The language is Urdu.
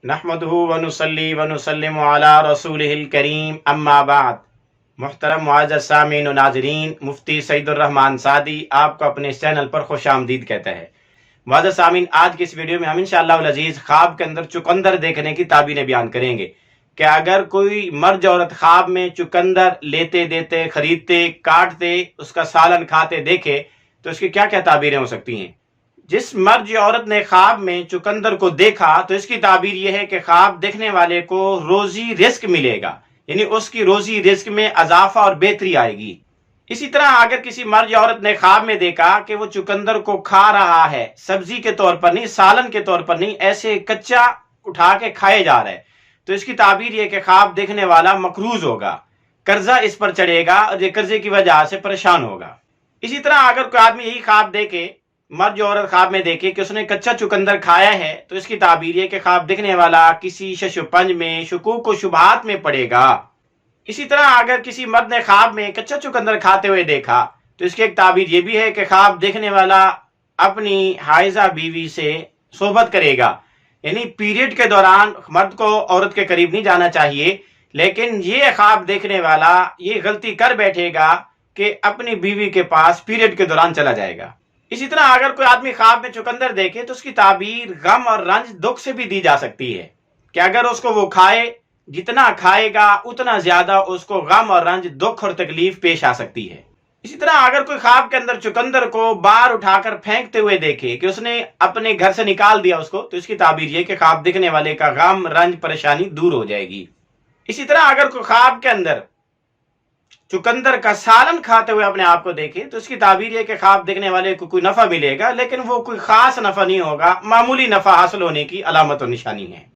نحمدہ ونصلی ونسلم علی رسولہ الکریم اما بعد۔ محترم معزز سامعین و ناظرین، مفتی سعید الرحمان سعدی آپ کو اپنے اس چینل پر خوش آمدید کہتا ہے۔ معزز سامعین، آج کی اس ویڈیو میں ہم انشاءاللہ العزیز خواب کے اندر چقندر دیکھنے کی تعبیریں بیان کریں گے کہ اگر کوئی مرد عورت خواب میں چقندر لیتے دیتے خریدتے کاٹتے اس کا سالن کھاتے دیکھے تو اس کی کیا کیا تعبیریں ہو سکتی ہیں۔ جس مرد یا عورت نے خواب میں چقندر کو دیکھا تو اس کی تعبیر یہ ہے کہ خواب دیکھنے والے کو روزی رزق ملے گا، یعنی اس کی روزی رزق میں اضافہ اور بہتری آئے گی۔ اسی طرح اگر کسی مرد یا عورت نے خواب میں دیکھا کہ وہ چقندر کو کھا رہا ہے، سبزی کے طور پر نہیں، سالن کے طور پر نہیں، ایسے کچا اٹھا کے کھائے جا رہا ہے، تو اس کی تعبیر یہ کہ خواب دیکھنے والا مقروض ہوگا، قرضہ اس پر چڑھے گا اور یہ قرضے کی وجہ سے پریشان ہوگا۔ اسی طرح اگر کوئی آدمی یہی خواب دیکھے، مرد جو عورت خواب میں دیکھے کہ اس نے کچا چقندر کھایا ہے، تو اس کی تعبیر یہ کہ خواب دیکھنے والا کسی شش و پنج میں، شکوک و شبہات میں پڑے گا۔ اسی طرح اگر کسی مرد نے خواب میں کچا چقندر کھاتے ہوئے دیکھا تو اس کی ایک تعبیر یہ بھی ہے کہ خواب دیکھنے والا اپنی حائضہ بیوی سے صحبت کرے گا، یعنی پیریڈ کے دوران مرد کو عورت کے قریب نہیں جانا چاہیے، لیکن یہ خواب دیکھنے والا یہ غلطی کر بیٹھے گا کہ اپنی بیوی کے پاس پیریڈ کے دوران چلا جائے گا۔ اسی طرح اگر کوئی آدمی خواب میں چقندر دیکھے تو اس کی تعبیر غم اور رنج دکھ سے بھی دی جا سکتی ہے کہ اگر اس کو وہ کھائے، جتنا کھائے گا اتنا زیادہ اس کو غم اور رنج، دکھ اور تکلیف پیش آ سکتی ہے۔ اسی طرح اگر کوئی خواب کے اندر چقندر کو باہر اٹھا کر پھینکتے ہوئے دیکھے کہ اس نے اپنے گھر سے نکال دیا اس کو، تو اس کی تعبیر یہ کہ خواب دیکھنے والے کا غم، رنج، پریشانی دور ہو جائے گی۔ اسی طرح اگر کوئی خواب کے اندر چقندر کا سالن کھاتے ہوئے اپنے آپ کو دیکھے تو اس کی تعبیر یہ کہ خواب دیکھنے والے کو کوئی نفع ملے گا، لیکن وہ کوئی خاص نفع نہیں ہوگا، معمولی نفع حاصل ہونے کی علامت و نشانی ہے۔